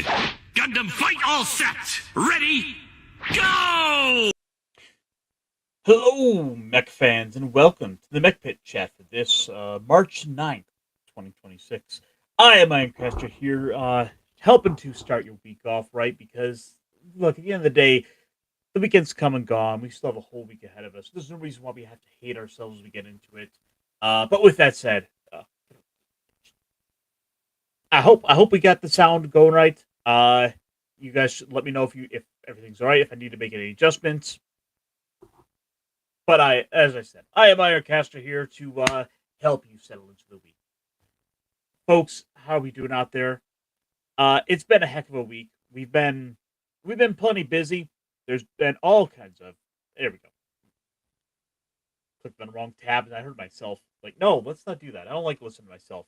Gundam fight all set! Ready, go! Hello, mech fans, and welcome to the Mechpit chat for this March 9th, 2026. I am Ironcaster here, helping to start your week off right because, look, at the end of the day, the weekend's come and gone. We still have a whole week ahead of us. There's no reason why we have to hate ourselves as we get into it. But with that said, I hope we got the sound going right. You guys should let me know if everything's all right, if I need to make any adjustments. But as I said, I am Ironcaster here to help you settle into the week. Folks, how are we doing out there? It's been a heck of a week. We've been plenty busy. There's been all kinds of there we go. Clicked on the wrong tab and I heard myself. Like, no, let's not do that. I don't like listening to myself.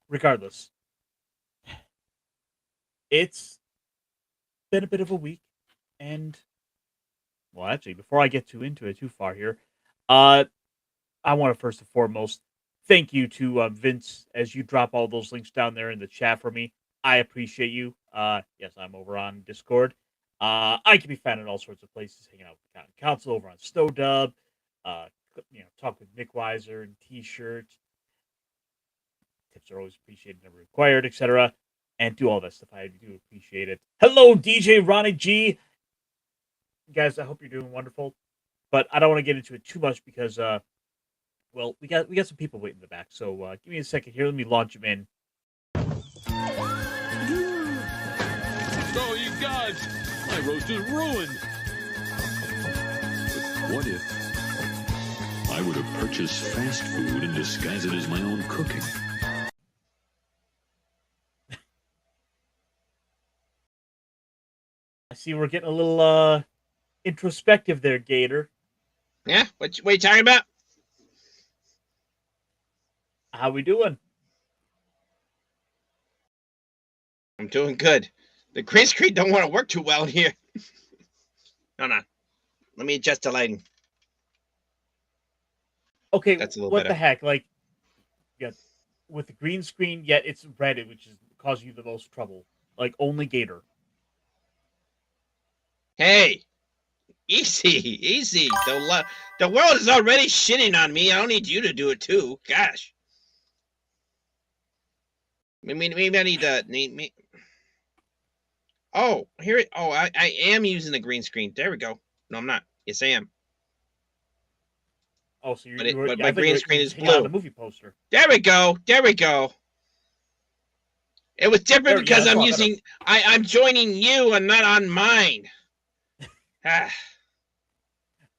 Regardless, it's been a bit of a week, and well, actually, before I get too far here, I want to first and foremost thank you to Vince as you drop all those links down there in the chat for me. I appreciate you. Yes, I'm over on Discord. I can be found in all sorts of places, hanging out with the Council over on Snowdub. Talk with Nick Weiser and T-shirt. Tips are always appreciated, never required, etc. And do all that stuff. I do appreciate it. Hello, DJ Ronnie G. Guys, I hope you're doing wonderful. But I don't want to get into it too much because, well, we got some people waiting in the back. So give me a second here. Let me launch them in. Oh, you gods! My roast is ruined. But what if I were to purchase fast food and disguise it as my own cooking? I see we're getting a little introspective there, Gator. Yeah? What you talking about? How we doing? I'm doing good. The green screen don't want to work too well in here. Hold on. Let me adjust the lighting. Okay, That's a little what better. the heck? Like, yeah, with the green screen, yet it's red, which is causing you the most trouble. Like, only Gator. Hey! Easy. The world is already shitting on me. I don't need you to do it too. Gosh. Maybe I need to... me. Oh, here it... Oh, I am using the green screen. There we go. No, I'm not. Yes, I am. Oh, so But my green screen is blue. On the movie poster. There we go. It was different because I'm using... I'm joining you and not on mine.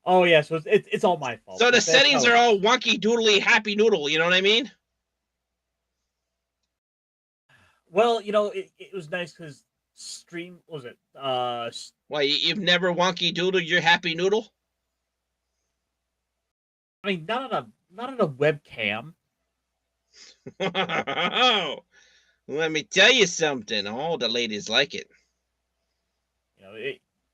Oh, yeah, so it's all my fault. So the settings are all wonky doodly happy noodle, you know what I mean? Well, it was nice because stream... What was it? Why, you've never wonky doodled your happy noodle? I mean, not on a webcam. Let me tell you something. All the ladies like it.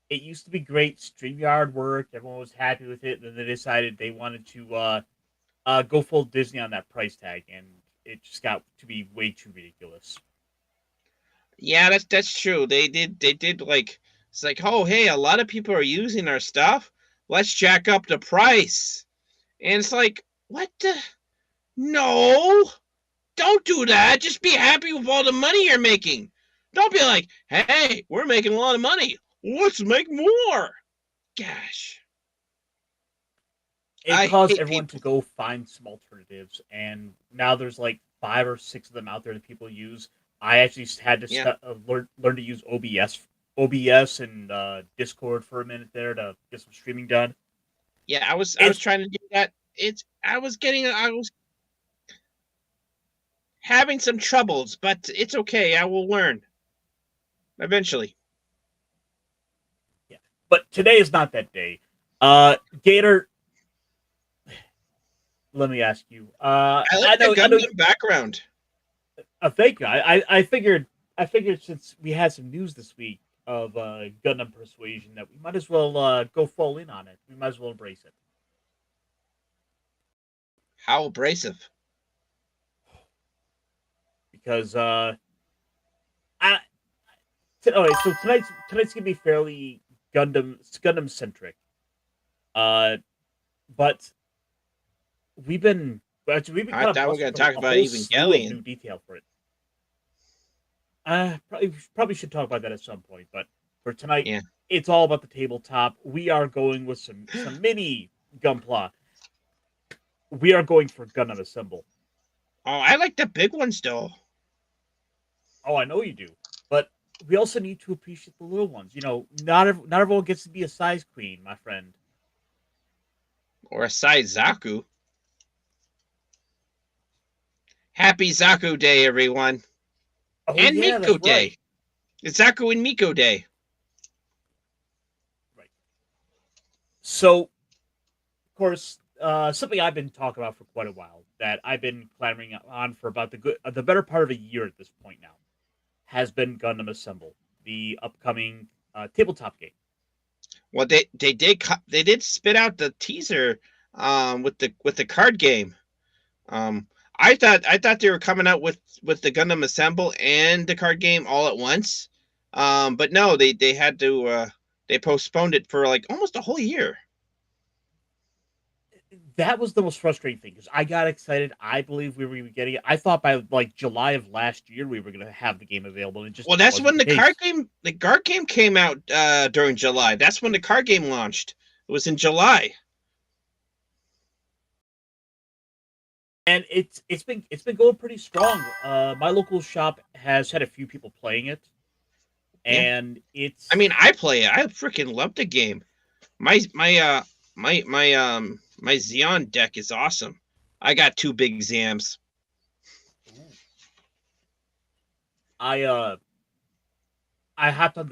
It used to be great. StreamYard worked. Everyone was happy with it. Then they decided they wanted to go full Disney on that price tag, and it just got to be way too ridiculous. Yeah, that's true. They did like, it's like, oh, hey, a lot of people are using our stuff. Let's jack up the price. And it's like, what the? No, don't do that. Just be happy with all the money you're making. Don't be like, hey, we're making a lot of money. Let's make more. Gosh. It caused everyone to go find some alternatives, and now there's like 5 or 6 of them out there that people use. I actually had to learn to use OBS and Discord for a minute there to get some streaming done. Yeah, I was trying to do that. I was having some troubles, but it's okay. I will learn eventually. Yeah, but today is not that day. Gator, let me ask you. I like the Gundam background. Thank you. I figured since we had some news this week of Gundam Persuasion that we might as well go full in on it. We might as well embrace it. How abrasive? because I okay, so tonight's gonna be fairly Gundam centric. But we've been I kind of thought we were busting gonna for talk a about whole slew of Evangelion. new detail for it. Probably should talk about that at some point, but for tonight, Yeah. it's all about the tabletop. We are going with some mini Gunpla. We are going for Gundam Assemble. Oh, I like the big ones though. Oh, I know you do, but we also need to appreciate the little ones. You know, not everyone gets to be a size queen, my friend. Or a size Zaku. Happy Zaku Day, everyone. Oh And yeah, that's Miko right. Day. It's Zaku and Miko Day. Right. So, of course, something I've been talking about for quite a while that I've been clamoring on for about the better part of a year at this point now has been Gundam Assemble, the upcoming tabletop game. Well, they did spit out the teaser with the card game. Um, I thought they were coming out with the Gundam Assemble and the card game all at once. But no, they had to they postponed it for like almost a whole year. That was the most frustrating thing because I got excited. I believe we were getting it. I thought by like July of last year we were going to have the game available, and it just Well, that's wasn't when the case. the card game came out during July. That's when the card game launched. It was in July. And it's been going pretty strong. My local shop has had a few people playing it, Yeah. and it's. I mean, I play it. I freaking love the game. My Xeon deck is awesome. I got 2 big Zams. I I hopped on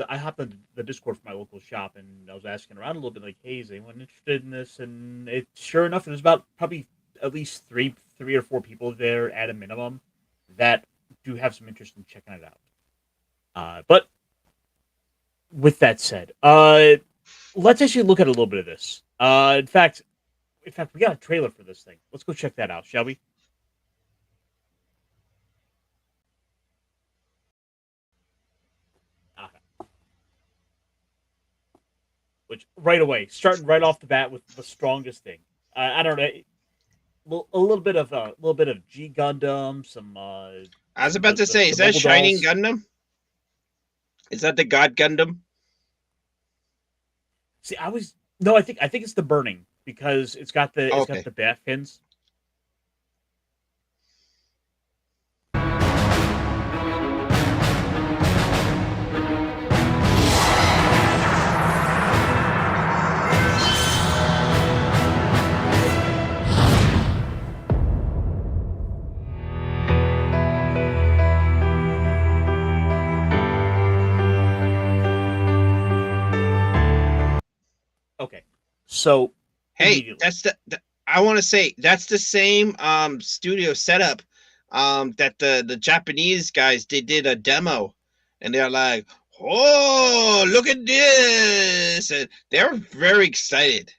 the Discord for my local shop, and I was asking around a little bit, like, hey, is anyone interested in this? And it sure enough, there's about probably at least three or four people there at a minimum that do have some interest in checking it out. But with that said, let's actually look at a little bit of this. In fact, we got a trailer for this thing. Let's go check that out, shall we? Okay. Which right away, starting right off the bat with the strongest thing. I don't know, a little bit of G Gundam, some. I was about to say, is the that mobile Shining dolls. Gundam? Is that the God Gundam? See, no, I think it's the burning because it's got Okay. the bat fins. Okay, so Hey, that's I want to say that's the same studio setup that the Japanese guys they did a demo and they're like, "Oh, look at this." And they're very excited.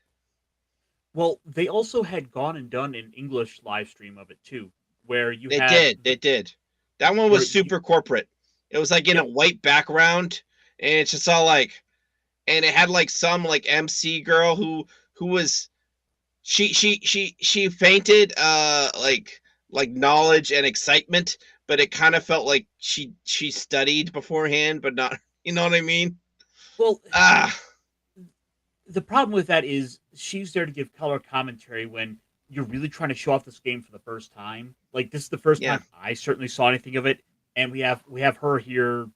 well, they also had gone and done an English live stream of it too, where you They had did. They did. That one where was super corporate. It was like in a yep, white background and it's just all like and it had like some like MC girl who was she fainted like knowledge and excitement, but it kind of felt like she studied beforehand, but not you know what I mean? well, Ah, the problem with that is she's there to give color commentary when you're really trying to show off this game for the first time. Like this is the first yeah. time I certainly saw anything of it, and we have her here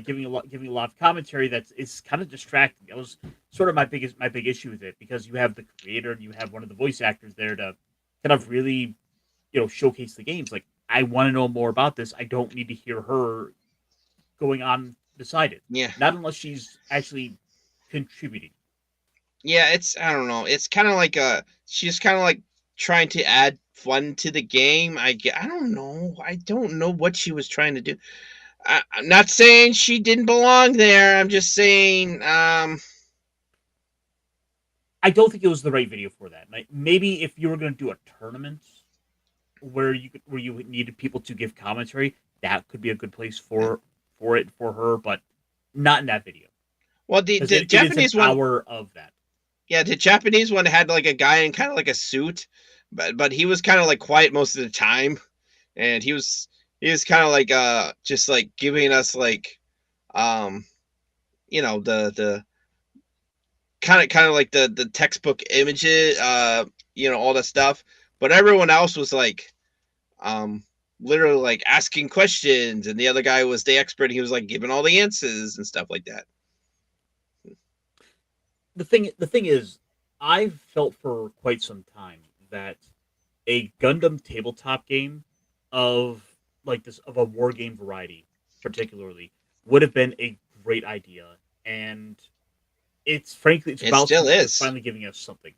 giving a lot of commentary that's it's kind of distracting. That was sort of my big issue with it because you have the creator and you have one of the voice actors there to kind of really showcase the games. Like I want to know more about this. I don't need to hear her going on beside it. Yeah. Not unless she's actually contributing. Yeah, it's I don't know. It's kind of like she's kind of like trying to add fun to the game. I don't know. I don't know what she was trying to do. I'm not saying she didn't belong there. I'm just saying I don't think it was the right video for that. Like, maybe if you were going to do a tournament where you needed people to give commentary, that could be a good place for her, but not in that video. Well, the Because the it is an Japanese one, hour of that. yeah, the Japanese one had like a guy in kind of like a suit, but he was kind of like quiet most of the time, and he was kind of like just like giving us like um the kind of like the textbook images, all that stuff. But everyone else was like um literally like asking questions, and the other guy was the expert. He was like giving all the answers and stuff like that. The thing is, I've felt for quite some time that a Gundam tabletop game of like this of a war game variety, particularly, would have been a great idea. And it's frankly it's It about still for is. finally giving us something.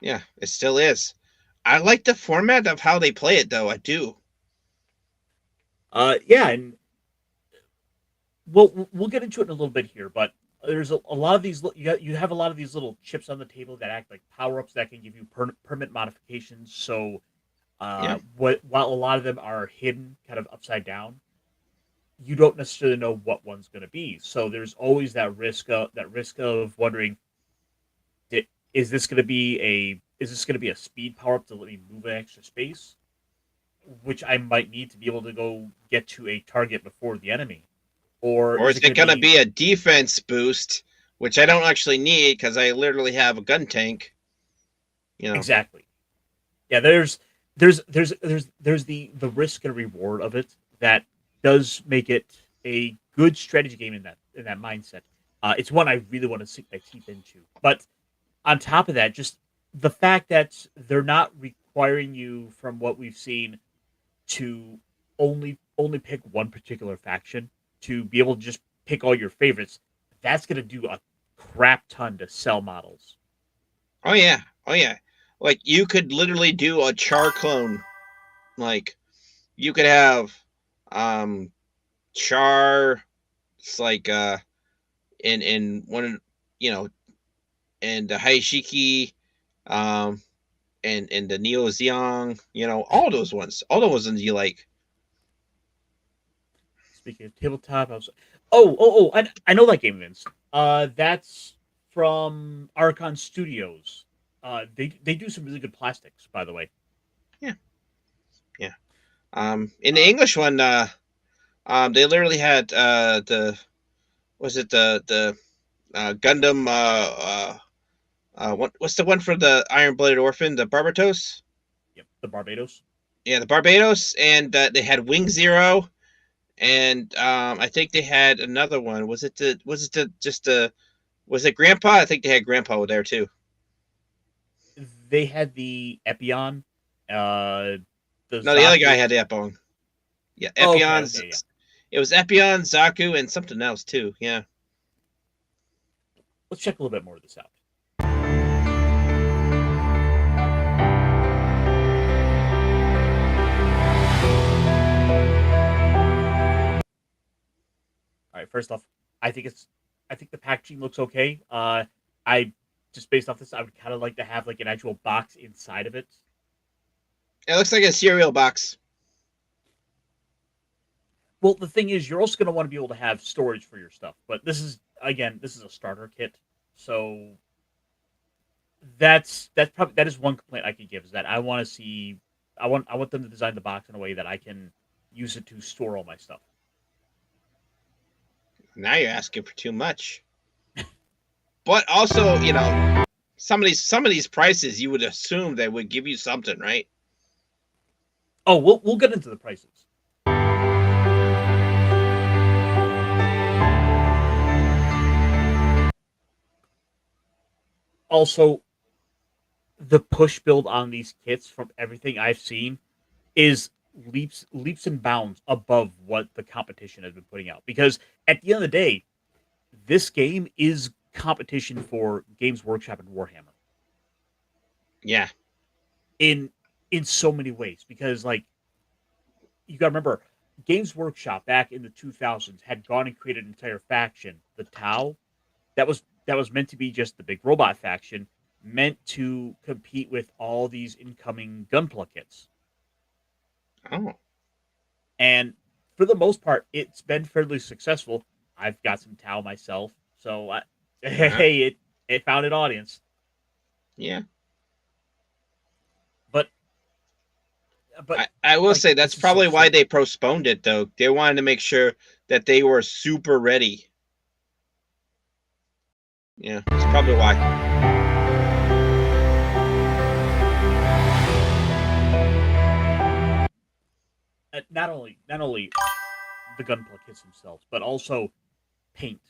Yeah, it still is. I like the format of how they play it, though. I do. Yeah, and we'll get into it in a little bit here, but there's a lot of these you have a lot of these little chips on the table that act like power ups that can give you permanent modifications. So Yeah. while a lot of them are hidden kind of upside down, you don't necessarily know what one's going to be. So there's always that risk of wondering, is this going to be a speed power up to let me move an extra space, which I might need to be able to go get to a target before the enemy, or Or is is it it going to going to be be a defense boost, which I don't actually need because I literally have a gun tank? You know. exactly? Yeah, there's the risk and reward of it that does make it a good strategy game in that mindset. It's one I really want to sink my teeth into, but on top of that, just the fact that they're not requiring you, from what we've seen, to only pick one particular faction, to be able to just pick all your favorites. That's going to do a crap ton to sell models. Oh yeah. Oh yeah. Like you could literally do a char clone. Like you could have um char. It's like in one, you know and the Haishiki, um and the Neo Zeong, all those ones you like. Speaking of tabletop, oh, I know that game, Vince. That's from Archon Studios. They do some really good plastics, by the way. Yeah, yeah. In the Uh, English one, they literally had the was it the Gundam what's the one for the Iron Blooded Orphan, the Barbatos? yep, the Barbados. Yeah, the Barbados, and they had Wing Zero, and I think they had another one. Was it Grandpa? I think they had Grandpa there too. They had the Epion, uh, the No, the other guy had Zaku. Epon. Yeah, Oh, okay, Epion's. okay, yeah. It was Epion, Zaku, and something else too. Yeah. Let's check a little bit more of this out. All right, first off, I think the packaging looks okay. I just based off this, I would kind of like to have like an actual box inside of it. It looks like a cereal box. Well, the thing is, you're also going to want to be able to have storage for your stuff. But this is a starter kit, so that is one complaint I could give, is that I want to see, I want them to design the box in a way that I can use it to store all my stuff. Now you're asking for too much. But also, some of these prices, you would assume they would give you something, right? Oh, we'll get into the prices. Also, the push build on these kits, from everything I've seen, is leaps and bounds above what the competition has been putting out. Because at the end of the day, this game is competition for Games Workshop and Warhammer Yeah. in so many ways. Because like, you got to remember, Games Workshop back in the 2000s had gone and created an entire faction, the Tau, that was meant to be just the big robot faction, meant to compete with all these incoming Gunpla kits. Oh. And for the most part, it's been fairly successful. I've got some Tau myself, so hey, it found an audience. Yeah. But I will like, say that's this is so probably why sick. they postponed it, though. They wanted to make sure that they were super ready. Yeah, that's probably why. Not only the gunpla kits themselves, but also paint.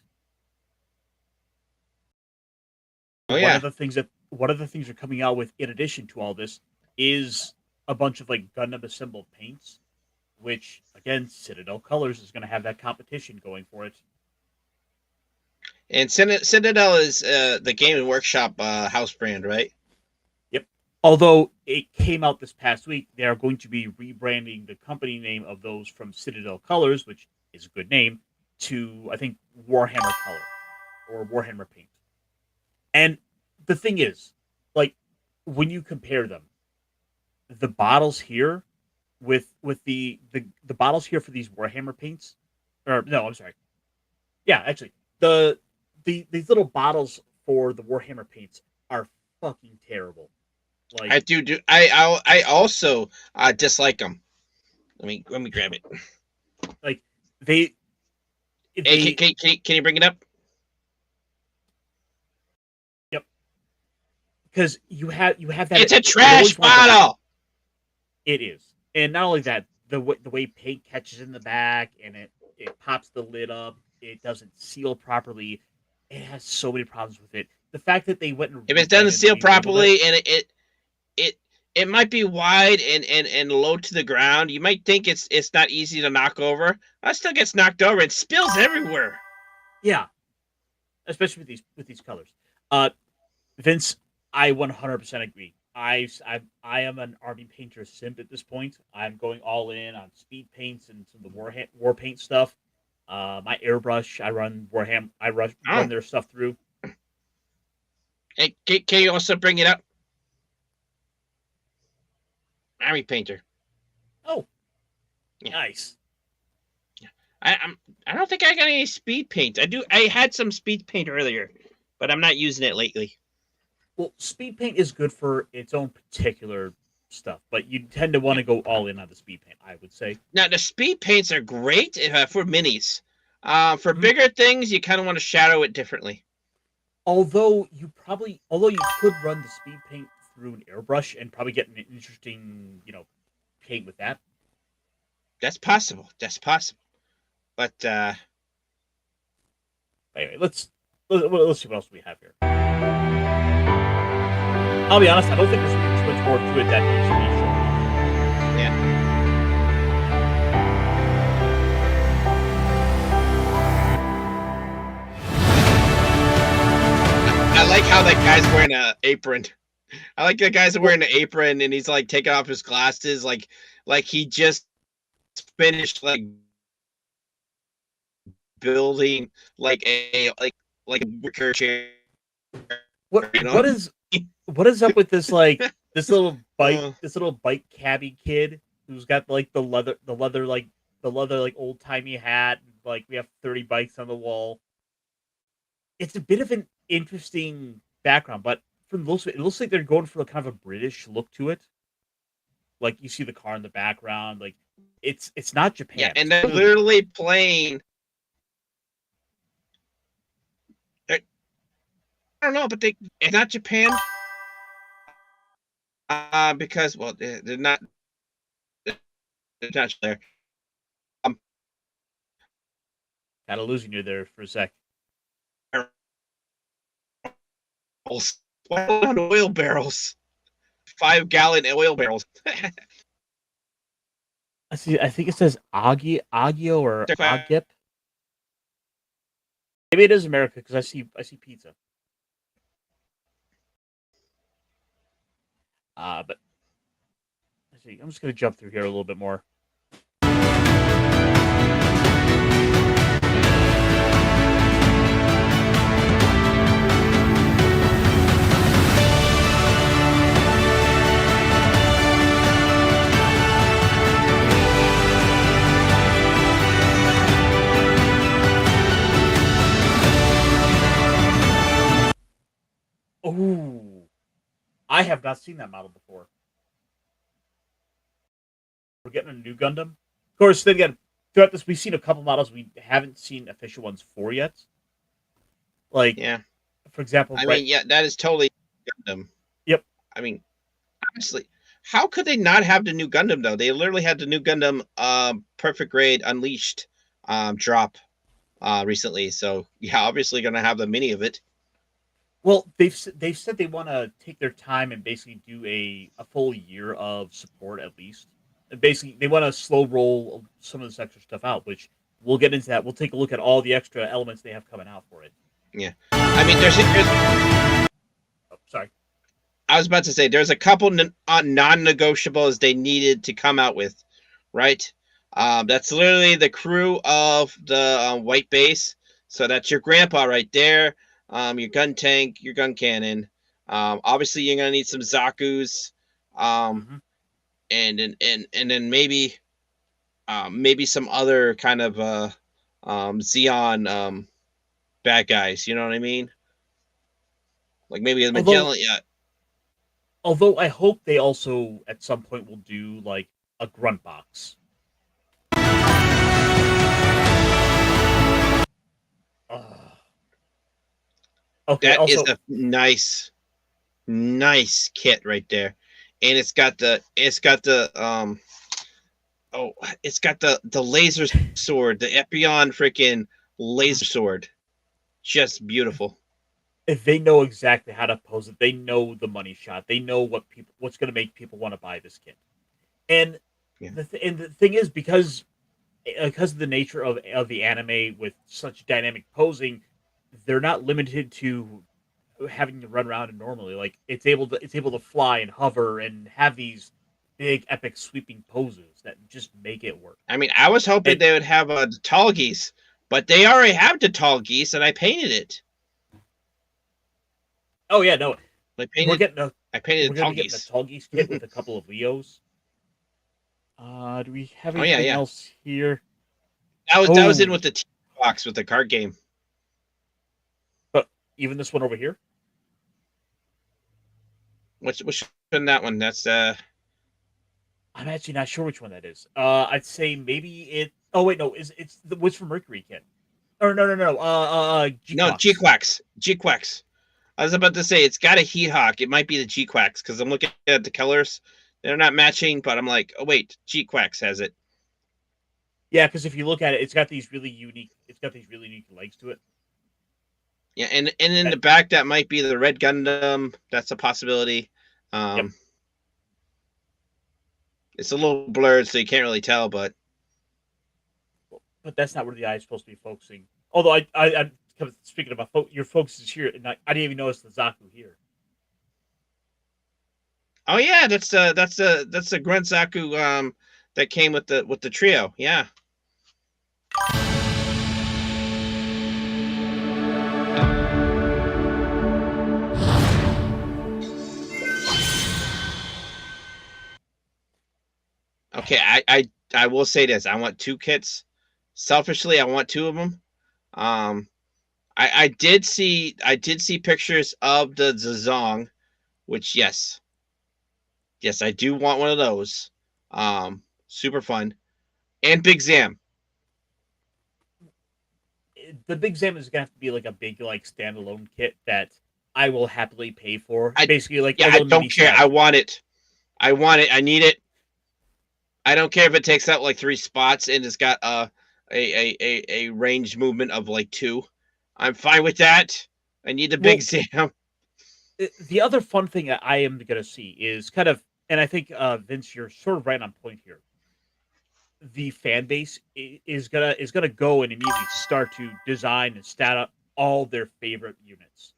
Oh One yeah. of the things they're coming out with in addition to all this is a bunch of like Gundam Assemble paints, which again, Citadel Colors is going to have that competition going for it. And Citadel is the Game & Workshop house brand, right? Yep. Although it came out this past week, they are going to be rebranding the company name of those from Citadel Colors, which is a good name, to I think Warhammer Color or Warhammer Paint. And the thing is, like, when you compare them, the bottles here with the bottles here for these Warhammer paints, or no, I'm sorry, yeah, actually, these little bottles for the Warhammer paints are fucking terrible. Like, I also dislike them. Let me grab it. like they Hey, can you bring it up? Yep. Because you have that. It's a you trash always want that- bottle. It is, and not only that, the way paint catches in the back and it pops the lid up. It doesn't seal properly. It has so many problems with it. The fact that they went and If it doesn't seal relabeled properly and it might be wide and low to the ground, you might think it's not easy to knock over. That still gets knocked over. It spills everywhere. yeah, especially with these colors. Vince, I 100% agree. I am an army painter simp at this point. I'm going all in on speed paints and some of the war paint stuff. My airbrush, I run Warhammer. Run their stuff through. Hey, can you also bring it up? Army painter. Oh, yeah. Nice. I don't think I got any speed paint. I had some speed paint earlier, but I'm not using it lately. Well, speed paint is good for its own particular stuff, but you tend to want to go all in on the speed paint, I would say. Now, the speed paints are great for minis. For bigger things, you kind of want to shadow it differently. Although you could run the speed paint through an airbrush and probably get an interesting, paint with that. That's possible. But anyway, let's see what else we have here. I'll be honest, I don't think there's too much more to it that needs to be shown. Yeah. I like how that guy's wearing an apron. I like that guy's wearing an apron and he's like taking off his glasses, like he just finished like building like a wicker chair. What is up with this this little bike cabbie kid who's got like the leather old timey hat, and, like we have 30 bikes on the wall. It's a bit of an interesting background, but for the most, it looks like they're going for kind of a British look to it. Like you see the car in the background, like it's not Japan. Yeah, and they're literally playing. I don't know, but it's not Japan. Because they're not there. Kind of losing you there for a sec. Oil barrels, 5-gallon oil barrels. I see. I think it says Agio or Agip. Maybe it is America because I see pizza. But let's see. I'm just gonna jump through here a little bit more. I have not seen that model before. We're getting a new Gundam. Of course, then again, throughout this, we've seen a couple models we haven't seen official ones for yet. Like, Yeah. for example, I mean, yeah, that is totally Gundam. Yep. I mean, honestly, how could they not have the new Gundam though? They literally had the new Gundam Perfect Grade Unleashed drop recently. So yeah, obviously gonna have the mini of it. Well, they've said they want to take their time and basically do a full year of support at least. And basically, they want to slow roll some of this extra stuff out, which we'll get into that. We'll take a look at all the extra elements they have coming out for it. Yeah, I mean, there's Oh, sorry. I was about to say there's a couple non-negotiables they needed to come out with, right? That's literally the crew of the white base. So that's your grandpa right there. Your gun tank, your gun cannon. Obviously, you're gonna need some Zaku's, and then maybe some other kind of Xeon bad guys. You know what I mean? Like maybe the Magellan. Yeah. Although I hope they also at some point will do like a grunt box. Okay. That also, is a nice kit right there, and it's got the laser sword, the Epion freaking laser sword, just beautiful. if they know exactly how to pose it, they know the money shot. They know what's going to make people want to buy this kit. And Yeah. the thing is, because of the nature of the anime with such dynamic posing, they're not limited to having to run around and normally. Like it's able to fly and hover and have these big epic sweeping poses that just make it work. I mean, I was hoping they would have the tall geese, but they already have the tall geese, and I painted it. Oh yeah, no. I painted the tall getting geese. a tall geese kit with a couple of Leos. Do we have Oh, yeah, anything yeah. else here? That was in with the box with the card game. But even this one over here? Which one? That one? That's I'm actually not sure which one that is. I'd say maybe it. Oh wait, no, it's the Wits from Mercury kit? Or no. G-Quacks. G-Quacks. I was about to say it's got a Heat Hawk. It might be the G-Quacks because I'm looking at the colors. They're not matching, but I'm like, oh wait, G-Quacks has it. Yeah, because if you look at it, it's got these really unique legs to it. Yeah, and in the back that might be the Red Gundam. That's a possibility. Yep. It's a little blurred, so you can't really tell, but that's not where the eye is supposed to be focusing. Although I'm speaking about your focus is here, and I didn't even notice the Zaku here. Oh yeah, that's the Grunt Zaku that came with the trio. Yeah. Okay, I will say this. I want 2 kits. Selfishly, I want 2 of them. I did see pictures of the Zazong, which yes, I do want one of those. Super fun, and Big Zam. The Big Zam is gonna have to be like a big like standalone kit that I will happily pay for. Basically, like I don't care. I want it. I need it. I don't care if it takes out like 3 spots and it's got a range movement of like 2. I'm fine with that. I need the Big Zam. The other fun thing that I am going to see is kind of, and I think Vince, you're sort of right on point here. The fan base is gonna go and immediately start to design and stat up all their favorite units.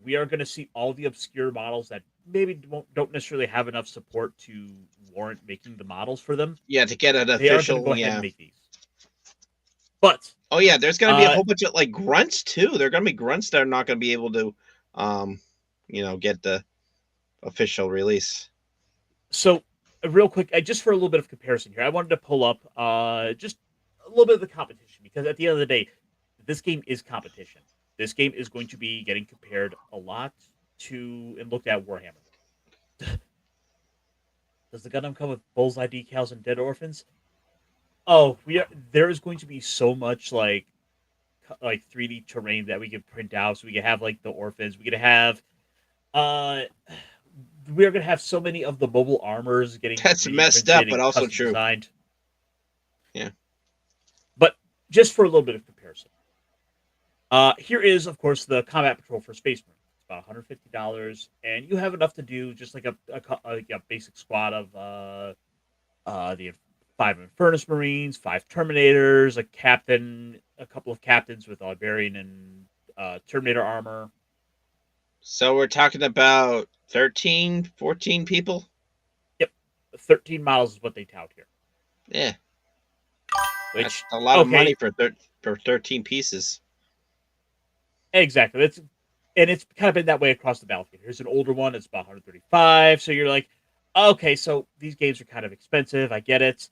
We are going to see all the obscure models that maybe don't necessarily have enough support to warrant making the models for them. Yeah, to get an official. They are going to go ahead and make these. But oh yeah, there's going to be a whole bunch of like grunts too. There are going to be grunts that are not going to be able to, get the official release. So, real quick, just for a little bit of comparison here, I wanted to pull up just a little bit of the competition because at the end of the day, this game is competition. This game is going to be getting compared a lot to and looked at Warhammer. Does the Gundam come with bullseye decals and dead orphans? Oh, there is going to be so much like 3D terrain that we can print out, so we can have like the orphans. We can have uh, we're gonna have so many of the mobile armors getting That's 3D messed up, printed but and also custom true. designed. Yeah. But just for a little bit of comparison, here is of course the Combat Patrol for Space Marines. It's about $150, and you have enough to do just like a basic squad of the 5 Infernus Marines, 5 Terminators, a captain, a couple of captains with Iberian and Terminator armor. So we're talking about 13, 14 people? Yep. 13 models is what they tout here. Yeah. Which, that's a lot of money for 13 pieces. Exactly. It's kind of been that way across the battlefield. Here's an older one, it's about 135. So you're like, okay, so these games are kind of expensive. I get it.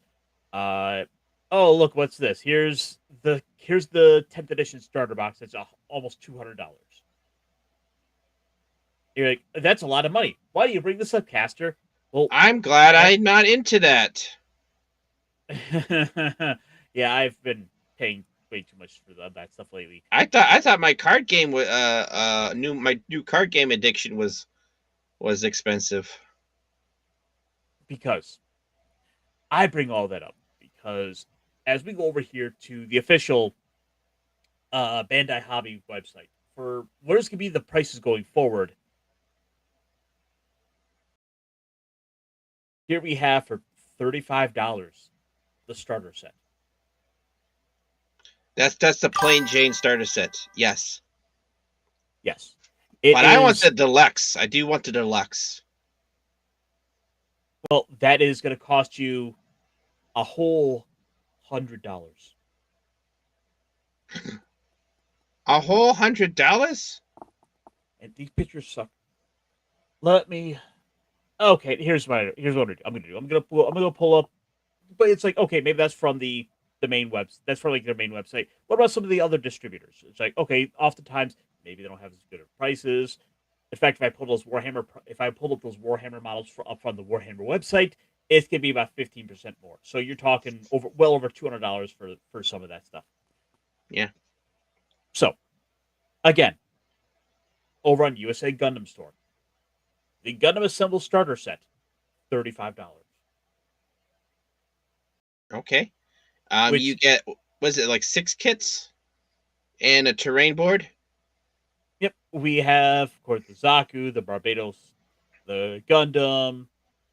Oh, look, what's this? Here's the 10th edition starter box. It's almost $200. You're like, that's a lot of money. Why do you bring this up, Caster? Well, I'm glad I'm not into that. Yeah, I've been paying way too much for that stuff lately. I thought my card game was my new card game addiction was expensive. Because I bring all that up because as we go over here to the official Bandai Hobby website for what is going to be the prices going forward, here we have for $35 the starter set. That's the plain Jane starter set. Yes. Yes. But I want the deluxe. I do want the deluxe. Well, that is going to cost you a whole $100. A whole $100? And these pictures suck. Let me. Okay, here's what I'm gonna do. I'm gonna pull up. But it's like, okay, maybe that's from the main webs. That's from like their main website. What about some of the other distributors? It's like, okay, oftentimes maybe they don't have as good of prices. In fact, if I pulled up those Warhammer models up from the Warhammer website, it's gonna be about 15% more. So you're talking well over $200 for some of that stuff. Yeah. So, again, over on USA Gundam Store, the Gundam Assemble starter set, $35. Okay. Which, you get, was it like 6 kits and a terrain board? Yep, we have, of course, the Zaku, the Barbados, the Gundam,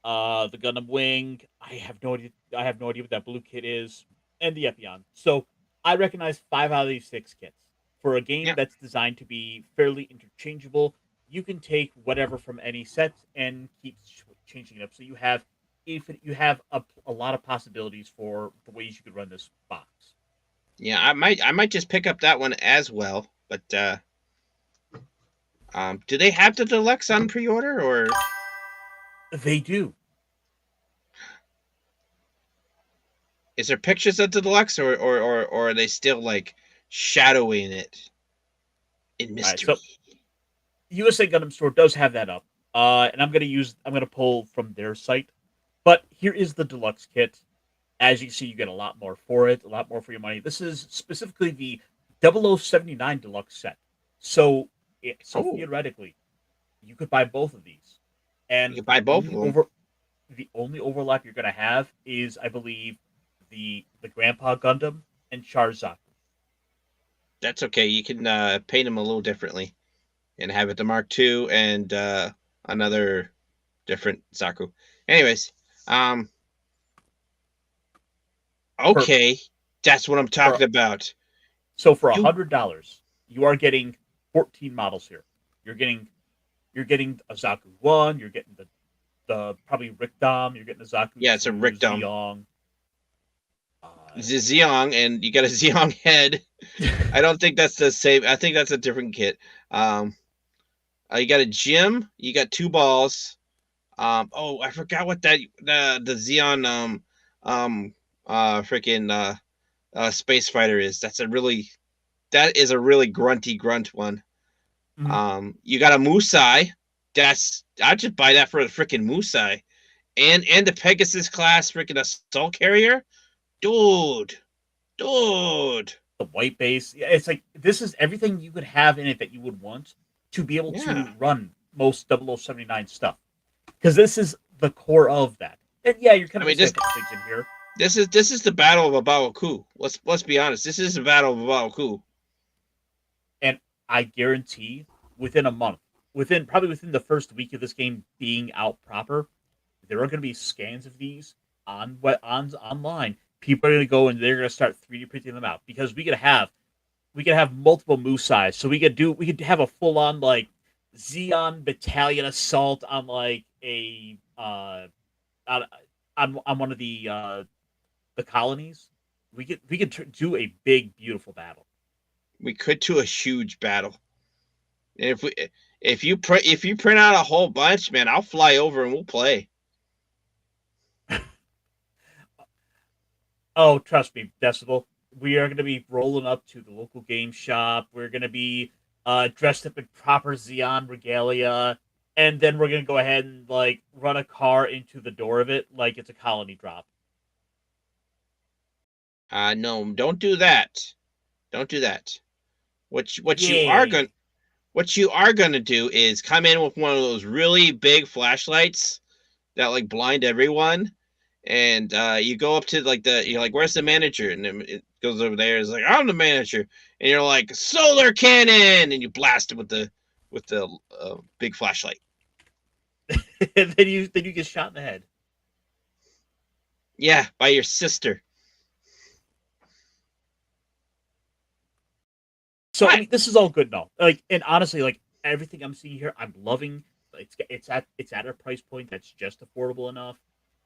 the Gundam Wing. I have no idea what that blue kit is, and the Epion. So I recognize 5 out of these 6 kits. For a game that's designed to be fairly interchangeable, you can take whatever from any set and keep changing it up. So you have a lot of possibilities for the ways you could run this box. Yeah, I might just pick up that one as well. But do they have the deluxe on pre-order or? They do. Is there pictures of the deluxe or are they still like shadowing it in mystery? Right, so USA Gundam Store does have that up. And I'm gonna pull from their site. But here is the deluxe kit. As you can see, you get a lot more for it, a lot more for your money. This is specifically the 0079 deluxe set. So theoretically, you could buy both of these. And you could buy both of them. The only overlap you're going to have is, I believe, the Grandpa Gundam and Char Zaku. That's okay. You can paint them a little differently and have it the Mark II and another different Zaku. Anyways, okay, that's what I'm talking about. So for $100, you are getting 14 models here. You're getting a Zaku 1. You're getting the probably Rick-Dom. You're getting a Zaku. Yeah, it's a Rick-Dom. Zeong. Zeong, and you got a Zeong head. I don't think that's the same. I think that's a different kit. You got a Jim. You got 2 balls. I forgot what the Zeon freaking space fighter is. That is a really grunty grunt one. Mm-hmm. You got a Musai. I'd just buy that for a freaking Musai. and the Pegasus class freaking assault carrier, dude. The white base. Yeah, it's like this is everything you could have in it that you would want to be able to Yeah. run most 0079 stuff. Because this is the core of that. And yeah, you're kind I of mean, missing a couple things in here. this is the battle of a Baoku. Let's be honest. This is the battle of a Baoku. And I guarantee within a month, probably within the first week of this game being out proper, there are going to be scans of these online. People are going to go and they're going to start 3D printing them out because we could have multiple Musais. So we could have a full on like Xeon battalion assault on like a on one of the colonies. We could do a big beautiful battle. We could do a huge battle. And if you print out a whole bunch, man, I'll fly over and we'll play. Oh, trust me, Decibel. We are going to be rolling up to the local game shop. We're going to be dressed up in proper Xeon regalia, and then we're going to go ahead and like run a car into the door of it like it's a colony drop. No, don't do that. Don't do that. What you Yay. are gonna do is come in with one of those really big flashlights that like blind everyone, and you go up to like you're like, where's the manager? And then it goes over there. It's like, I'm the manager, and you're like, solar cannon, and you blast it with the big flashlight. And then you get shot in the head. Yeah, by your sister. So I mean, this is all good now. Like, and honestly, like everything I'm seeing here, I'm loving. It's at a price point that's just affordable enough.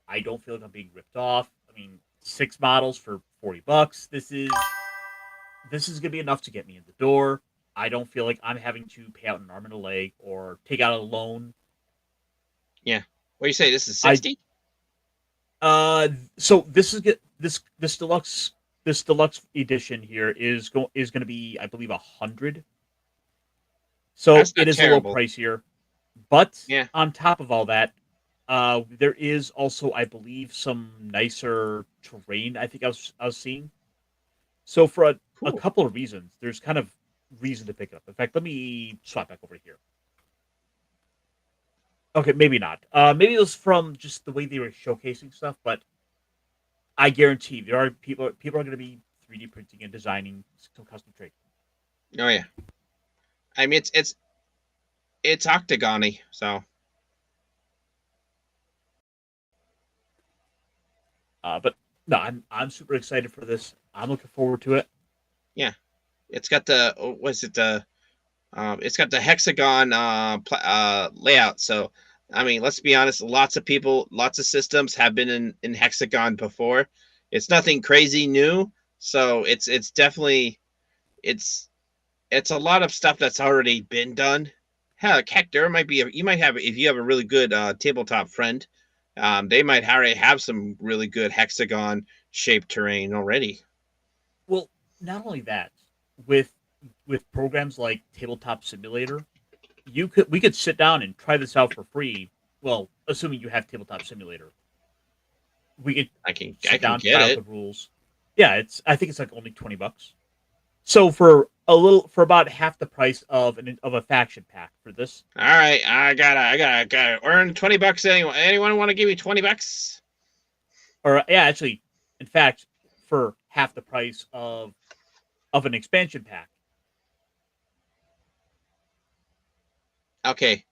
I don't feel like I'm being ripped off. I mean, 6 models for $40. This is gonna be enough to get me in the door. I don't feel like I'm having to pay out an arm and a leg or take out a loan. Yeah. What do you say? This is 60? So this is this deluxe edition here is going to be, I believe, 100. So it is terrible. A little pricier, but yeah. On top of all that, there is also, I believe, some nicer terrain. I think I was seeing. So for a couple of reasons, there's kind of reason to pick it up. In fact, let me swap back over here. Okay, maybe not. Maybe it was from just the way they were showcasing stuff, but I guarantee there are people are going to be 3D printing and designing some custom trade. Oh yeah, I mean it's octagon-y, so. But no, I'm super excited for this. I'm looking forward to it. Yeah, it's got the it's got the hexagon layout. So I mean, let's be honest. Lots of systems have been in hexagon before. It's nothing crazy new. So it's definitely it's a lot of stuff that's already been done. Heck, there might be you might have, if you have a really good tabletop friend, they might already have some really good hexagon shaped terrain already. Well, not only that, with programs like Tabletop Simulator, we could sit down and try this out for free. Well, assuming you have Tabletop Simulator, I can sit down, get try it. out the rules. Yeah, I think it's like only $20. So for about half the price of a faction pack for this. All right, I gotta earn $20. Anyone want to give me $20? Or yeah, actually, in fact, for half the price of an expansion pack. Okay.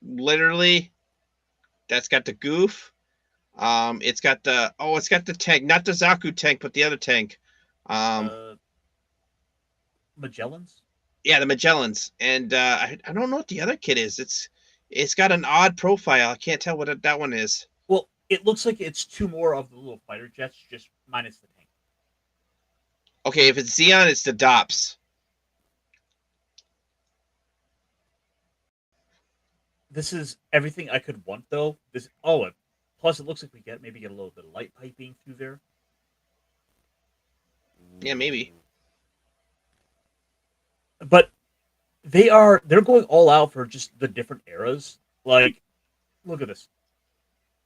Literally, that's got the goof. It's got the tank, not the Zaku tank, but the other tank. Magellans? Yeah, the Magellans. And I don't know what the other kit is. It's got an odd profile. I can't tell what that one is. Well, it looks like it's 2 more of the little fighter jets, just minus the tank. Okay, if it's Xeon, it's the Dops. This is everything I could want, though. Plus it looks like we maybe get a little bit of light piping through there. Yeah, maybe. But they're going all out for just the different eras. Like, look at this.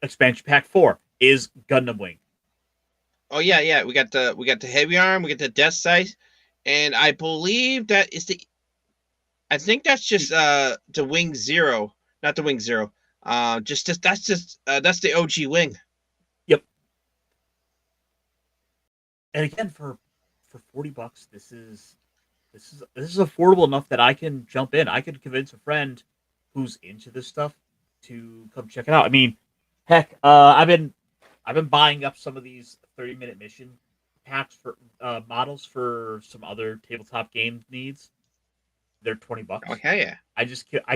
expansion pack 4 is Gundam Wing. Oh yeah. We got the heavy arm. We got the death sight, and I believe that is the. I think that's just the Wing Zero, not the Wing Zero. That's the OG Wing. Yep. And again, for $40, this is affordable enough that I can jump in. I could convince a friend who's into this stuff to come check it out. I mean, heck, I've been buying up some of these 30-minute mission packs for models for some other tabletop game needs. They're $20. Oh hell yeah! I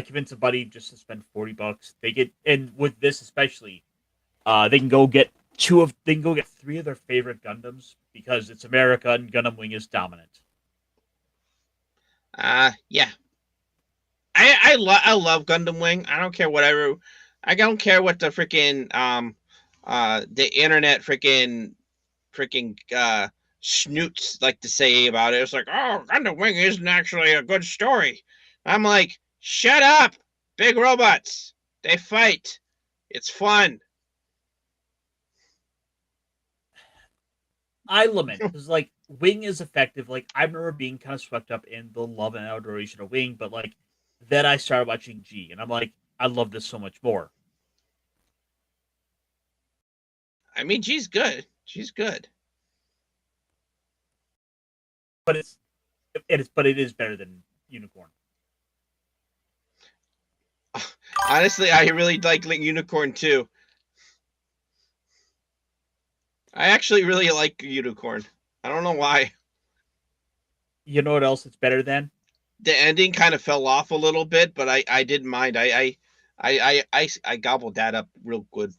convince a buddy just to spend $40. They get, and with this especially, they can go get 3 of their favorite Gundams because it's America and Gundam Wing is dominant. Yeah. I love Gundam Wing. I don't care whatever. I don't care what the freaking the internet freaking snoots like to say about it. It's like, oh, Gundam Wing isn't actually a good story. I'm like, shut up, big robots. They fight. It's fun. I lament because like Wing is effective. Like I remember being kind of swept up in the love and adoration of Wing, but like then I started watching G, and I'm like, I love this so much more. I mean, G's good. She's good. But it is better than Unicorn. Honestly, I really like Unicorn too. I actually really like Unicorn. I don't know why. You know what else it's better than? The ending kind of fell off a little bit, but I didn't mind. I gobbled that up real good.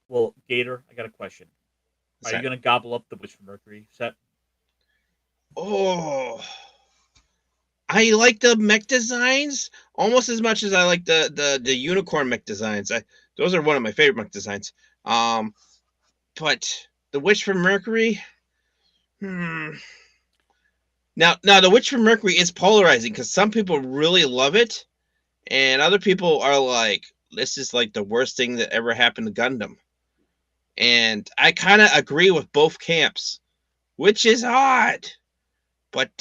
Well, Gator, I got a question. Are you going to gobble up the Witch from Mercury set? Oh, I like the mech designs almost as much as I like the unicorn mech designs. Those are one of my favorite mech designs. But the Witch from Mercury, Now the Witch from Mercury is polarizing because some people really love it, and other people are like, "This is like the worst thing that ever happened to Gundam." And I kind of agree with both camps, which is odd. But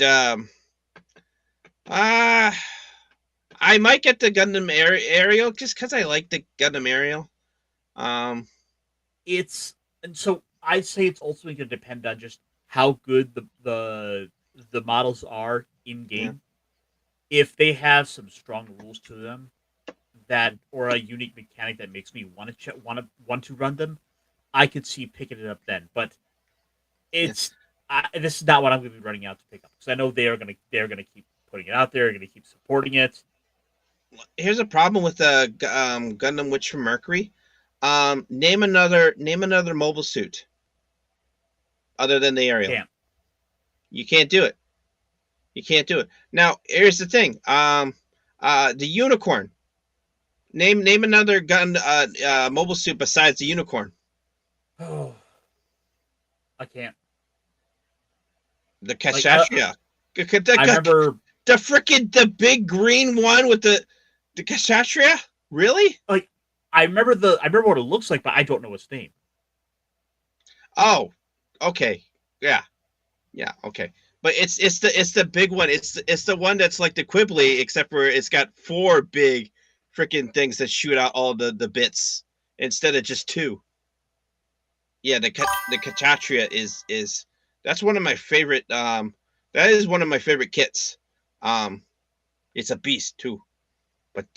I might get the Gundam Aerial just because I like the Gundam Aerial. And so I'd say it's ultimately going to depend on just how good the models are in game. Yeah. If they have some strong rules to them or a unique mechanic that makes me want to run them, I could see picking it up then. But this is not what I'm going to be running out to pick up because I know they're going to keep putting it out there. They're going to keep supporting it. Here's a problem with the Gundam Witch from Mercury. Name another mobile suit other than the Aerial. You can't do it. You can't do it. Now, here's the thing. The Unicorn. Name another mobile suit besides the Unicorn. Oh, I can't. The Kshatriya. I remember the big green one with the Kshatriya. Really? Like I remember what it looks like, but I don't know its name. Oh, okay, yeah, okay. But it's the big one. It's the one that's like the Quibbly, except for it's got 4 big freaking things that shoot out all the bits instead of just 2. Yeah, the Kshatriya is that's one of my favorite. That is one of my favorite kits. It's a beast too, but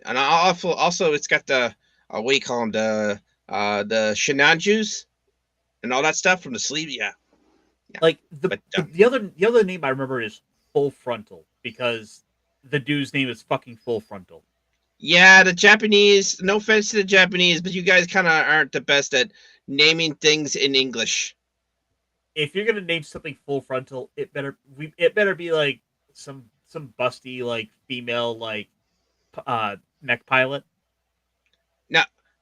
and also it's got the what do you call them, the Shinanjus and all that stuff from the sleeve. Yeah. Like the other name I remember is Full Frontal because the dude's name is fucking Full Frontal. Yeah, the Japanese. No offense to the Japanese, but you guys kind of aren't the best at naming things in English. If you're gonna name something Full Frontal, it better be like some busty like female like mech pilot.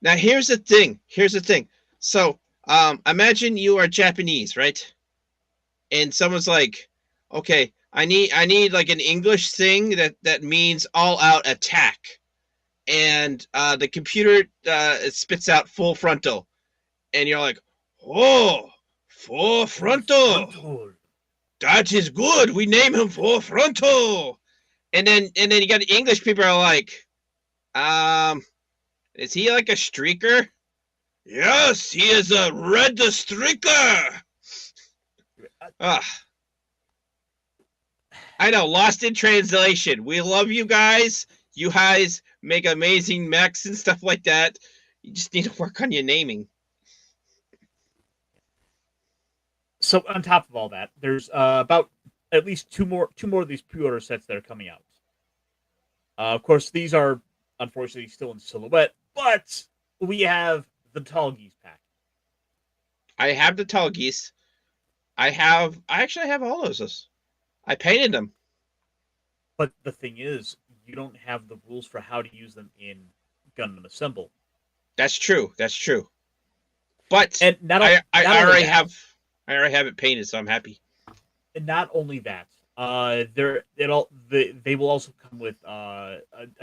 Now here's the thing. So imagine you are Japanese, right? And someone's like, okay, I need like an English thing that means all out attack. and the computer it spits out full frontal, and you're like, oh, full frontal. That is good. We name him full frontal. And then you got English people are like, is he like a streaker? Yes, he is a red streaker. I know, lost in translation. We love you guys. You guys make amazing mechs and stuff like that. You just need to work on your naming. So on top of all that, there's about at least two more of these pre-order sets that are coming out. Of course, these are unfortunately still in silhouette, but we have the Tall Geese pack. I have the Tall Geese. I actually have all those. I painted them. But the thing is, you don't have the rules for how to use them in Gundam Assemble. That's true. But and I already have it painted, so I'm happy. And not only that, they will also come with a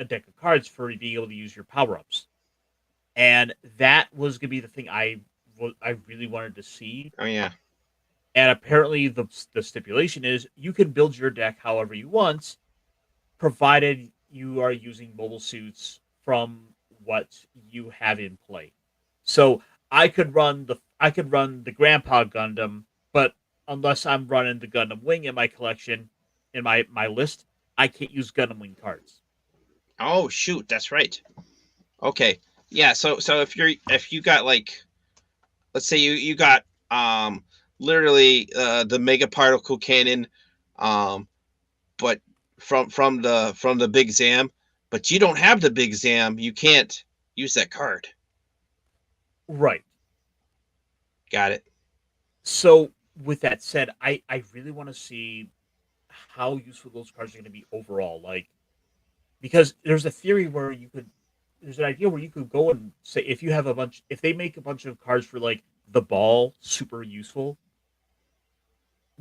deck of cards for being able to use your power-ups. And that was going to be the thing I really wanted to see. Oh, yeah. And apparently the stipulation is you can build your deck however you want, provided you are using mobile suits from what you have in play. So I could run the Grandpa Gundam, but unless I'm running the Gundam Wing in my collection, in my list, I can't use Gundam Wing cards. Oh shoot, that's right. Okay. Yeah, so if you got like, let's say you got literally the mega particle cannon, but from the big Zam, but you don't have the big Zam, you can't use that card. Right. Got it. So with that said, I really want to see how useful those cards are going to be overall. Like, because there's a theory where there's an idea where you could go and say if they make a bunch of cards for like the ball super useful,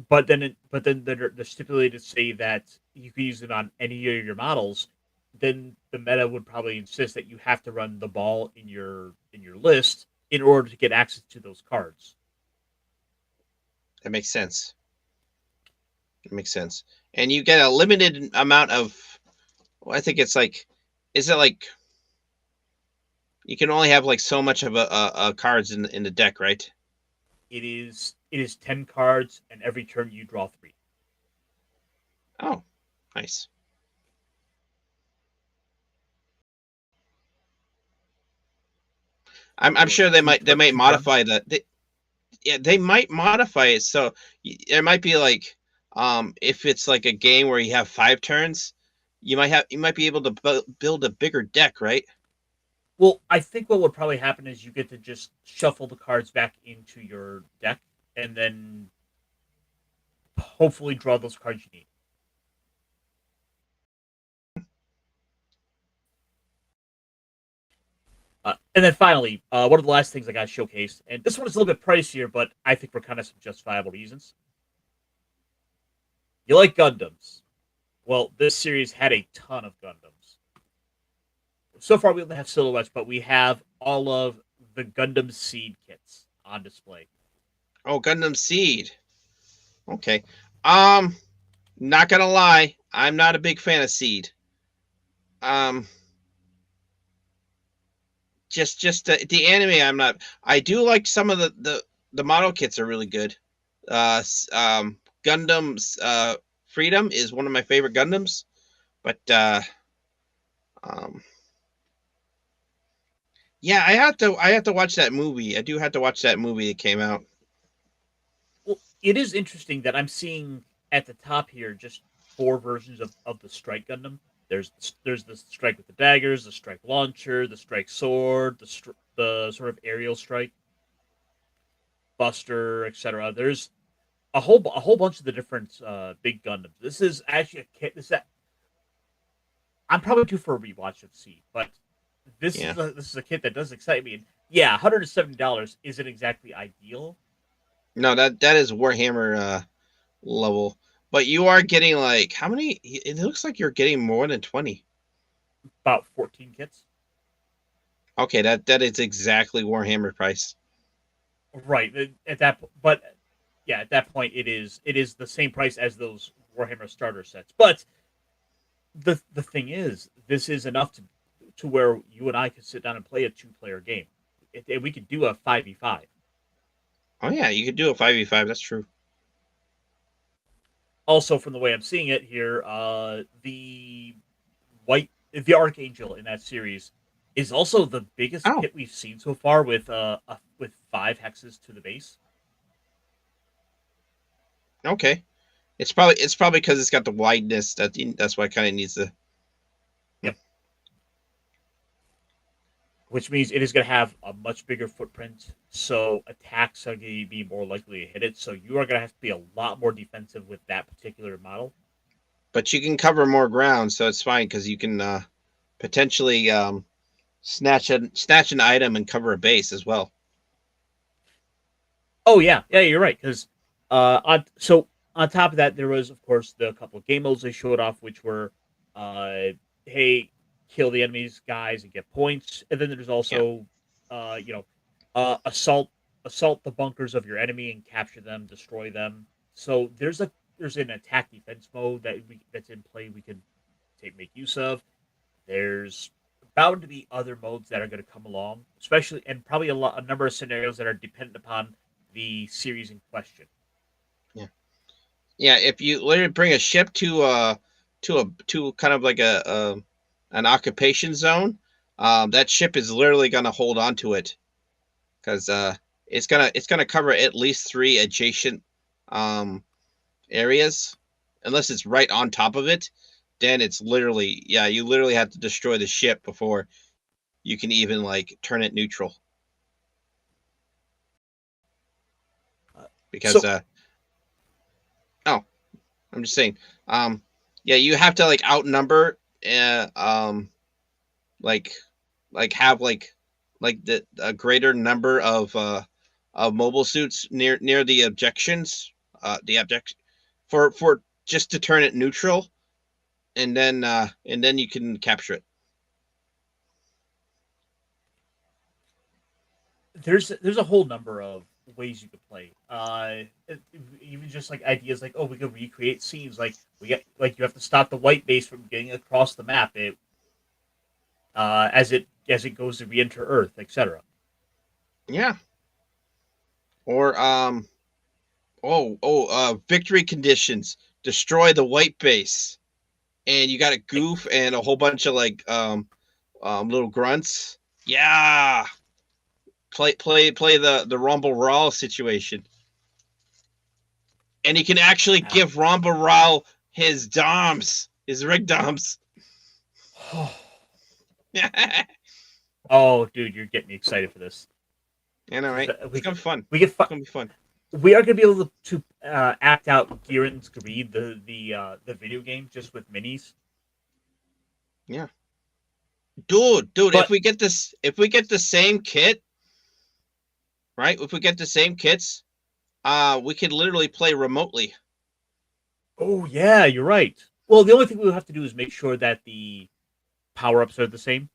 but then they're stipulated to say that you can use it on any of your models, then the meta would probably insist that you have to run the ball in your list in order to get access to those cards. That makes sense. And you get a limited amount of, well, I think it's like, is it like, you can only have like so much of a cards in the deck, right? It is 10 cards, and every turn you draw 3. Oh, nice. I'm sure they might modify they might modify it, so there might be like if it's like a game where you have 5 turns, you might be able to build a bigger deck, right? Well, I think what would probably happen is you get to just shuffle the cards back into your deck and then hopefully draw those cards you need. And then finally, one of the last things I got showcased, and this one is a little bit pricier, but I think for kind of some justifiable reasons. You like Gundams? Well, this series had a ton of Gundams. So far, we only have silhouettes, but we have all of the Gundam Seed kits on display. Oh, Gundam Seed. Okay. Not gonna lie, I'm not a big fan of Seed. Just the anime, I'm not. I do like some of the model kits are really good. Gundam's Freedom is one of my favorite Gundams, but yeah, I have to watch that movie. I do have to watch that movie that came out. Well, it is interesting that I'm seeing at the top here just 4 versions of the Strike Gundam. There's the Strike with the daggers, the Strike launcher, the Strike sword, the sort of aerial strike, Buster, etc. There's a whole bunch of the different big Gundams. This is actually a kit. I'm probably due for a rewatch of C, but this is a kit that does excite me. And yeah, $170 isn't exactly ideal. No, that is Warhammer level. But you are getting like how many? It looks like you're getting more than 20. About 14 kits. Okay, that is exactly Warhammer price. Right. At that, but yeah, at that point, it is the same price as those Warhammer starter sets. But the thing is, this is enough to where you and I could sit down and play a 2-player game. We could do a 5v5. Oh yeah, you could do a 5v5. That's true. Also, from the way I'm seeing it here, the Archangel in that series is also the biggest Oh, kit we've seen so far with 5 hexes to the base. okay. It's probably because it's got the wideness that's why it kind of needs the. Yep. Which means it is going to have a much bigger footprint, so attacks are going to be more likely to hit it. So you are going to have to be a lot more defensive with that particular model. But you can cover more ground, so it's fine because you can potentially snatch an item and cover a base as well. Oh yeah, you're right. Because on top of that, there was of course the couple of game modes they showed off, which were, hey, kill the enemy's guys and get points, and then there's Yeah. also, assault the bunkers of your enemy and capture them, destroy them. So there's an attack defense mode that's in play we can make use of. There's bound to be other modes that are going to come along, especially and probably a number of scenarios that are dependent upon the series in question. Yeah. Yeah, if you literally bring a ship to kind of like an occupation zone, that ship is literally going to hold on to it because it's gonna cover at least 3 adjacent um areas, unless it's right on top of it. Then it's literally, yeah, you literally have to destroy the ship before you can even like turn it neutral because So oh, I'm just saying, yeah, you have to like outnumber, like have like the a greater number of mobile suits near the objections, the object for just to turn it neutral, and then you can capture it. there's a whole number of ways you could play. Even just like ideas like, oh, we could recreate scenes like you have to stop the white base from getting across the map. As it goes to re-enter Earth, etc. Yeah. Or victory conditions. Destroy the white base. And you got a goof and a whole bunch of like little grunts. Yeah. Play the Rumble Raw situation. And you can actually give Rumble Raw his doms, his rig doms. Oh, dude, you're getting me excited for this. I know, right? It's gonna be fun. It's gonna be fun. We are going to be able to act out Gieran's Greed, the video game, just with minis. Yeah. Dude, But, if we get the same kit, right? If we get the same kits, we could literally play remotely. oh yeah, you're right. Well, the only thing we'll have to do is make sure that the power ups are the same.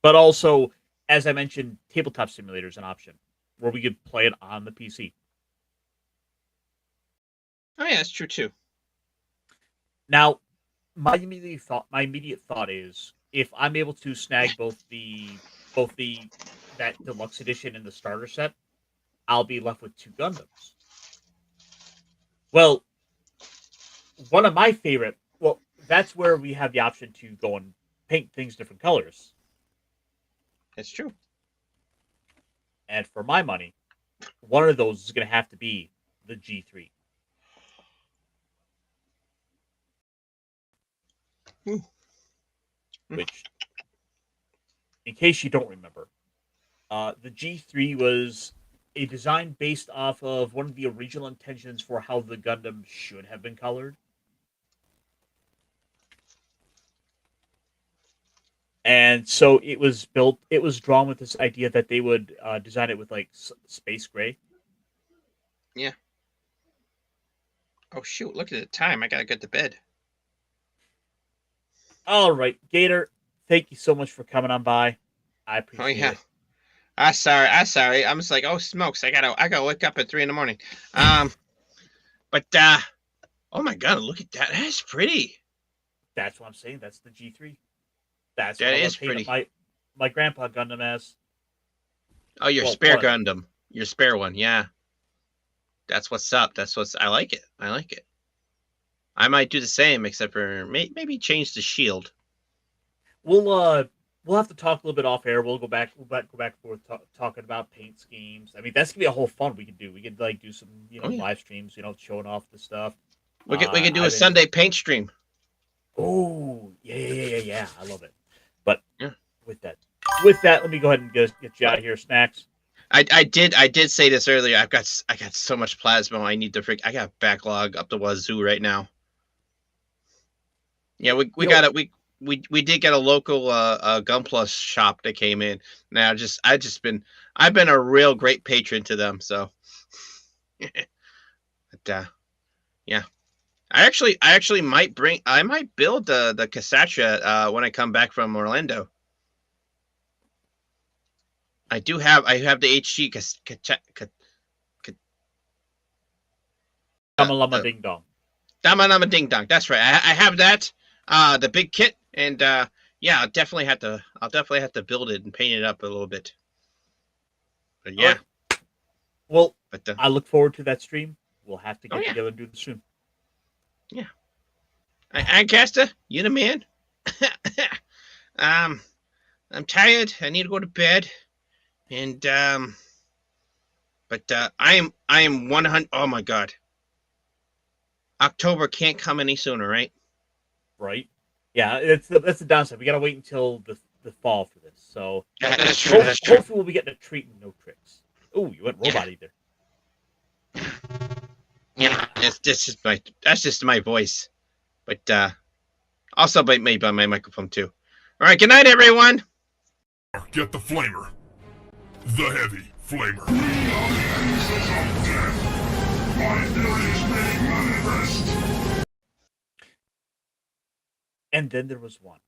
But also, as I mentioned, tabletop simulator is an option where we could play it on the PC. Oh yeah, that's true too. Now, my immediate thought is if I'm able to snag both the that deluxe edition and the starter set, I'll be left with 2 Gundams. Well, one of my favorite. Well, that's where we have the option to go and paint things different colors. That's true. And for my money, one of those is going to have to be the G3. Which, in case you don't remember, the G3 was a design based off of one of the original intentions for how the Gundam should have been colored. And so it was drawn with this idea that they would design it with like space gray. Yeah. Oh shoot! Look at the time. I gotta get to bed. All right, Gator. Thank you so much for coming on by. I Oh appreciate yeah. it. I sorry. I'm just like, oh smokes, I gotta wake up at 3 in the morning. Um, but oh my god, look at that. That's pretty. That's what I'm saying. That's the G3. That's what That I want is to paint up pretty. my grandpa Gundam as. Oh, your Well, spare one of them. Gundam. Your spare one, yeah. That's what's up. I like it. I like it. I might do the same, except for maybe change the shield. We'll we'll have to talk a little bit off air. Go back and forth talking about paint schemes. I mean, that's gonna be a whole fun we could do. We could like do some Oh yeah. live streams, showing off the stuff. We could do a I've been Sunday paint stream. Oh yeah. I love it. But Yeah. with that with that, let me go ahead and get you out of here, Snacks. I did say this earlier. I got so much plasma. I got backlog up the wazoo right now. Yeah, we You know, got it. We did get a local Gun Plus shop that came in. Now I've been a real great patron to them. So, but yeah, I actually might build the Cassatra when I come back from Orlando. I have the HG Lama Lama the Ding Dong. Dama Nama Ding Dong. That's right. I have that. The big kit, and yeah, I'll definitely have to build it and paint it up a little bit. But All yeah, right. Well, but I look forward to that stream. We'll have to oh get yeah, together and do the stream. yeah. Ancaster, you the man. um, I'm tired. I need to go to bed, and but I am 100. Oh my god, October can't come any sooner, right? Right? Yeah, that's the downside. We gotta wait until the fall for this. So That's true. That's true. hopefully we'll be getting a treat and no tricks. Oh, you went robot either. Yeah, that's just my voice, but also maybe by my microphone too. All right, good night, everyone. Get the flamer. The heavy flamer. And then there was one.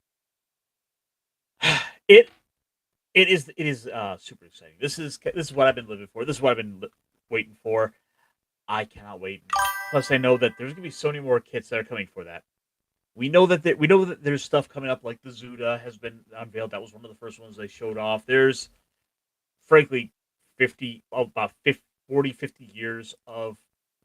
It is super exciting. This is what I've been living for. This is what I've been waiting for. I cannot wait. Plus, I know that there's gonna be so many more kits that are coming for that. We know that there's stuff coming up like the Zuda has been unveiled. That was one of the first ones they showed off. There's frankly 40, 50 years of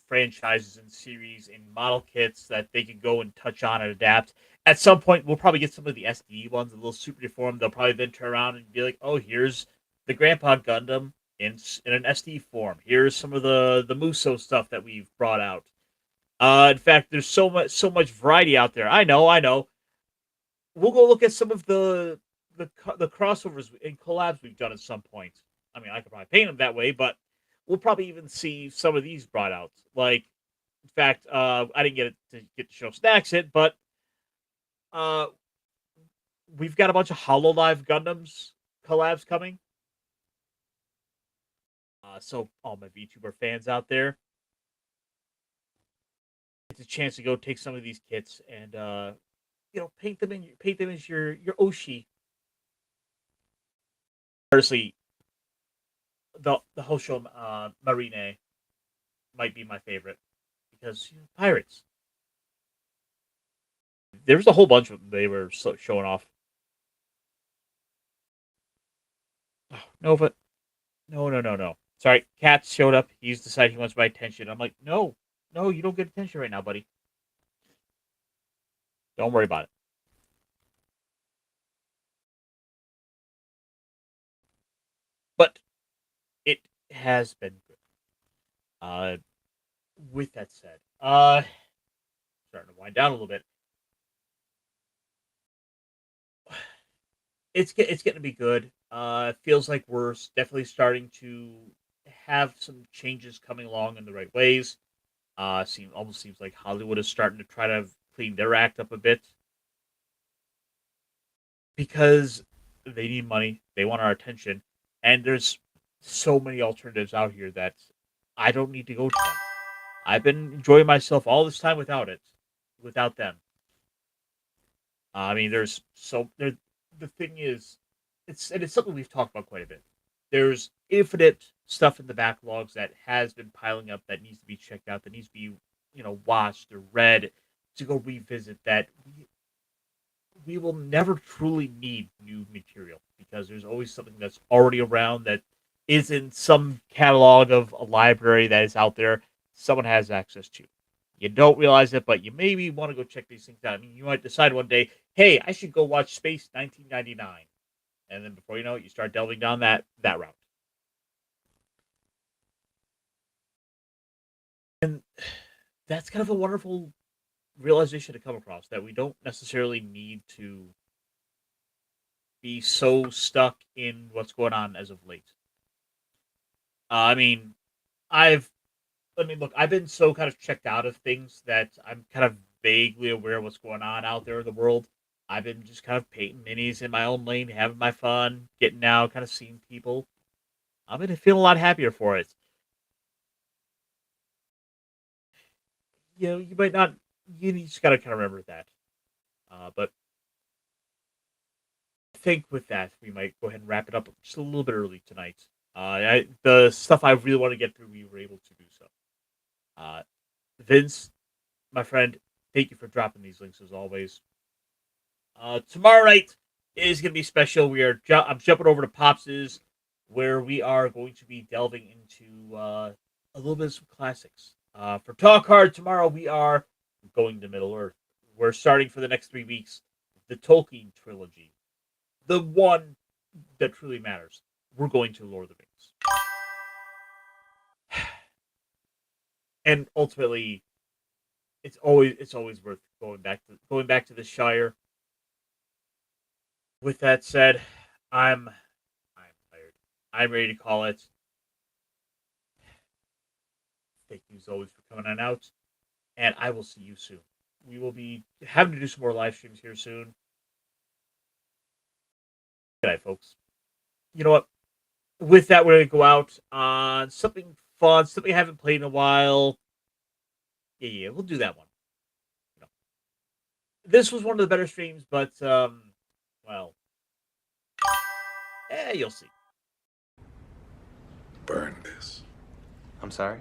franchises and series and model kits that they can go and touch on and adapt. At some point, we'll probably get some of the SDE ones, a little super deformed. They'll probably then turn around and be like, "Oh, here's the Grandpa Gundam in an SD form. Here's some of the Muso stuff that we've brought out." In fact, there's so much variety out there. I know. We'll go look at some of the crossovers and collabs we've done at some point. I mean, I could probably paint them that way, but we'll probably even see some of these brought out. Like, in fact, I didn't get to show Snacks it, but uh, we've got a bunch of Hololive Gundams collabs coming. So all my VTuber fans out there, it's a chance to go take some of these kits and paint them as your Oshi. Honestly, the Hosho Marine might be my favorite because pirates. There was a whole bunch of them they were showing off. Oh, Nova, no. Sorry, Cat showed up. He's decided he wants my attention. I'm like, no, you don't get attention right now, buddy. Don't worry about it. But it has been good. With that said, starting to wind down a little bit. It's getting to be good. It feels like we're definitely starting to have some changes coming along in the right ways. Almost seems like Hollywood is starting to try to clean their act up a bit because they need money, they want our attention, and there's so many alternatives out here that I don't need to go to them. I've been enjoying myself all this time without them. I mean, the thing is, it's something we've talked about quite a bit. There's infinite stuff in the backlogs that has been piling up that needs to be checked out, that needs to be, watched or read to go revisit that we will never truly need new material because there's always something that's already around that is in some catalog of a library that is out there someone has access to. You don't realize it, but you maybe want to go check these things out. I mean, you might decide one day, hey, I should go watch Space 1999. And then before you know it, you start delving down that route. And that's kind of a wonderful realization to come across that we don't necessarily need to be so stuck in what's going on as of late. I mean, I've look, I've been so kind of checked out of things that I'm kind of vaguely aware of what's going on out there in the world. I've been just kind of painting minis in my own lane, having my fun, getting out, kind of seeing people. I'm gonna feel a lot happier for it. You might not. You just gotta kind of remember that. But I think with that, we might go ahead and wrap it up just a little bit early tonight. The stuff I really want to get through, we were able to do so. Vince, my friend, thank you for dropping these links as always. Tomorrow night is going to be special. I'm jumping over to Pops's, where we are going to be delving into a little bit of some classics. For Talk Hard tomorrow, we are going to Middle Earth. We're starting for the next 3 weeks the Tolkien trilogy, the one that truly matters. We're going to Lord of the Rings. And ultimately, it's always worth going back to the Shire. With that said, I'm tired. I'm ready to call it. Thank you as always for coming on out, and I will see you soon. We will be having to do some more live streams here soon. Good night, folks. You know what? With that, we're going to go out on something fun, something I haven't played in a while. Yeah, we'll do that one. This was one of the better streams, but, well, you'll see. Burn this. I'm sorry?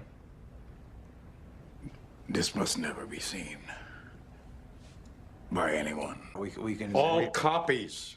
This must never be seen by anyone. We can... All copies